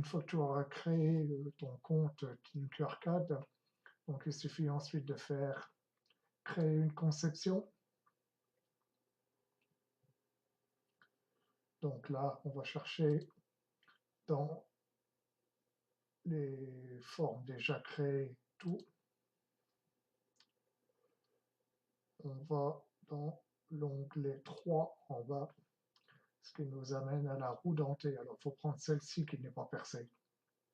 fois que tu auras créé ton compte Tinkercad, donc il suffit ensuite de faire créer une conception. Donc là, on va chercher dans les formes déjà créées tout. On va dans l'onglet 3 en bas, ce qui nous amène à la roue dentée. Alors, il faut prendre celle-ci qui n'est pas percée,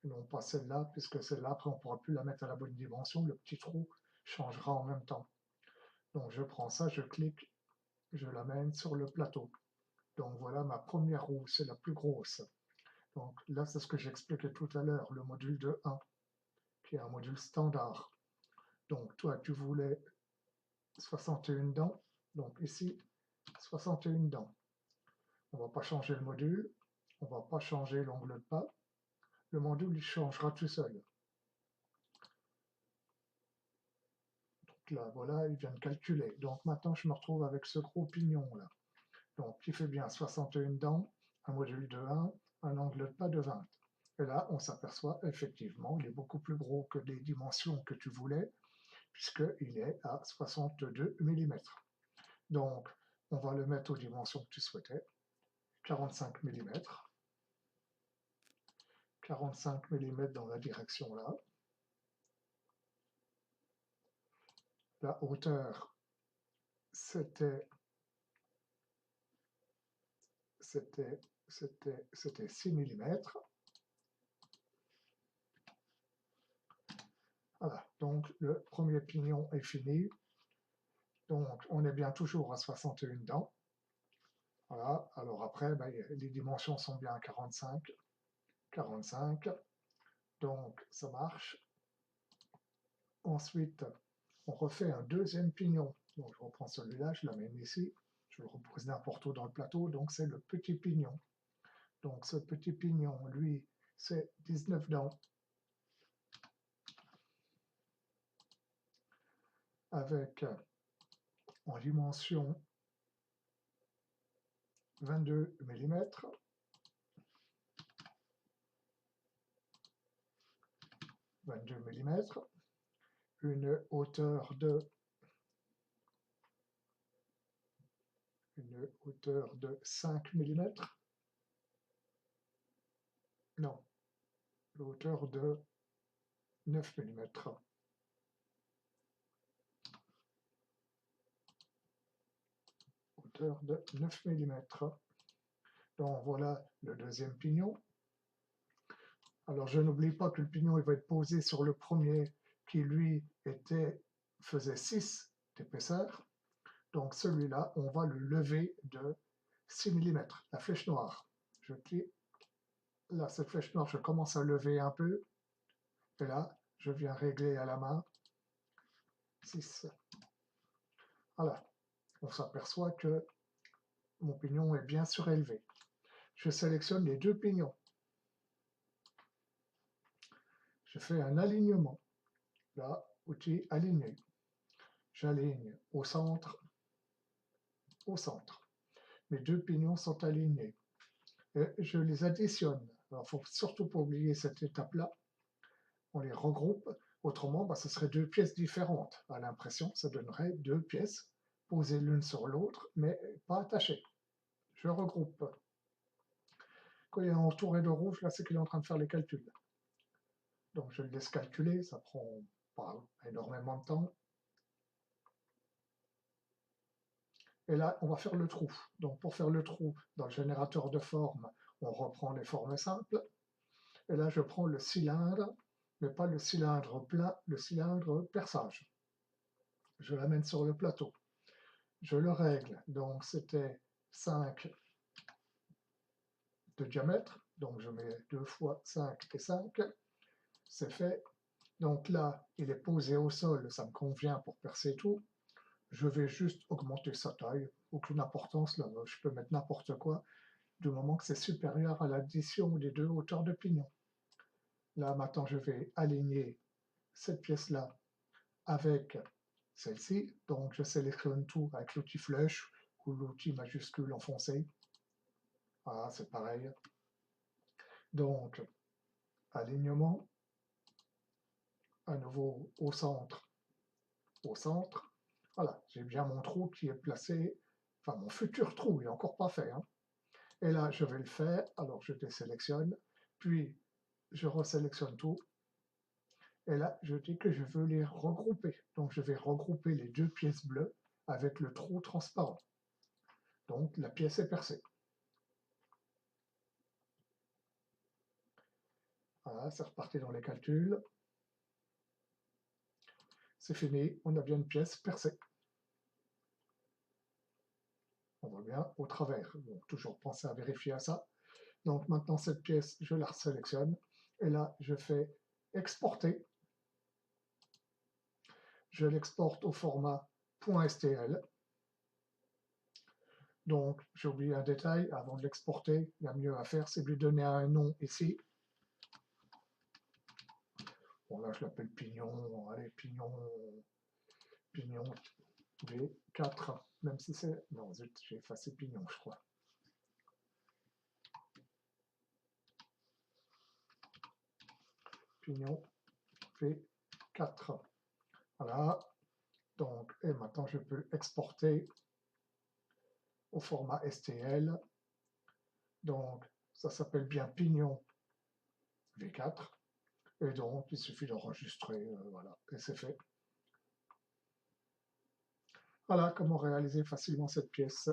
et non pas celle-là, puisque celle-là, après, on ne pourra plus la mettre à la bonne dimension. Le petit trou changera en même temps. Donc, je prends ça, je clique, je l'amène sur le plateau. Donc, voilà ma première roue, c'est la plus grosse. Donc, là, c'est ce que j'expliquais tout à l'heure, le module de 1, qui est un module standard. Donc, toi, tu voulais 61 dents. Donc, ici, 61 dents. On ne va pas changer le module, on ne va pas changer l'angle de pas. Le module, il changera tout seul. Donc là, voilà, il vient de calculer. Donc maintenant, je me retrouve avec ce gros pignon là. Donc, qui fait bien 61 dents, un module de 1, un angle de pas de 20. Et là, on s'aperçoit effectivement, il est beaucoup plus gros que les dimensions que tu voulais, puisqu'il est à 62 mm. Donc, on va le mettre aux dimensions que tu souhaitais, 45 mm. 45 mm dans la direction là. La hauteur, c'était 6 mm. Voilà, donc le premier pignon est fini. Donc on est bien toujours à 61 dents. Voilà, alors après, ben, les dimensions sont bien à 45. 45. Donc ça marche. Ensuite, on refait un deuxième pignon. Donc je reprends celui-là, je l'amène ici. Je le repose n'importe où dans le plateau. Donc c'est le petit pignon. Donc ce petit pignon, lui, c'est 19 dents. Avec en dimension 22 mm. 22 mm. Une hauteur de 5 mm. Non, une hauteur de 9 mm. Hauteur de 9 mm. Donc voilà le deuxième pignon. Alors je n'oublie pas que le pignon il va être posé sur le premier qui lui faisait 6 d'épaisseur. Donc celui-là, on va le lever de 6 mm, la flèche noire. Je clique. Là, cette flèche noire, je commence à lever un peu. Et là, je viens régler à la main 6. Voilà. On s'aperçoit que mon pignon est bien surélevé. Je sélectionne les deux pignons. Je fais un alignement. Là, outil aligner. J'aligne au centre. Au centre. Mes deux pignons sont alignés. Et je les additionne. Alors, il ne faut surtout pas oublier cette étape-là. On les regroupe. Autrement, ce serait deux pièces différentes. À l'impression, ça donnerait deux pièces posées l'une sur l'autre, mais pas attachées. Je regroupe. Quand il est entouré de rouge, là, c'est qu'il est en train de faire les calculs. Donc, je le laisse calculer, ça prend pas énormément de temps. Et là, on va faire le trou. Donc, pour faire le trou, dans le générateur de formes, on reprend les formes simples. Et là, je prends le cylindre, mais pas le cylindre plat, le cylindre perçage. Je l'amène sur le plateau. Je le règle. Donc, c'était 5 de diamètre. Donc, je mets 2 fois 5 et 5. C'est fait. Donc là, il est posé au sol, ça me convient pour percer tout. Je vais juste augmenter sa taille, aucune importance, là, je peux mettre n'importe quoi, du moment que c'est supérieur à l'addition des deux hauteurs de pignon. Là, maintenant, je vais aligner cette pièce-là avec celle-ci. Donc, je sélectionne tout avec l'outil flèche ou l'outil majuscule enfoncé. Voilà, c'est pareil. Donc, alignement, à nouveau au centre, voilà, j'ai bien mon trou qui est placé, enfin mon futur trou, il n'est encore pas fait, hein. Et là, je vais le faire, alors je désélectionne, puis je resélectionne tout, et là, je dis que je veux les regrouper. Donc, je vais regrouper les deux pièces bleues avec le trou transparent. Donc, la pièce est percée. Voilà, c'est reparti dans les calculs. C'est fini, on a bien une pièce percée. On voit bien au travers. Donc, toujours penser à vérifier à ça. Donc, maintenant, cette pièce, je la sélectionne. Et là, je fais exporter. Je l'exporte au format .stl. Donc, j'ai oublié un détail, avant de l'exporter, il y a mieux à faire, c'est de lui donner un nom ici. Bon, là, je l'appelle Pignon, allez, Pignon V4, même si c'est... Non, zut, j'ai effacé Pignon, je crois. Pignon V4. Voilà. Donc, et maintenant, je peux exporter au format STL. Donc, ça s'appelle bien Pignon V4. Et donc, il suffit d'enregistrer, voilà, et c'est fait. Voilà comment réaliser facilement cette pièce.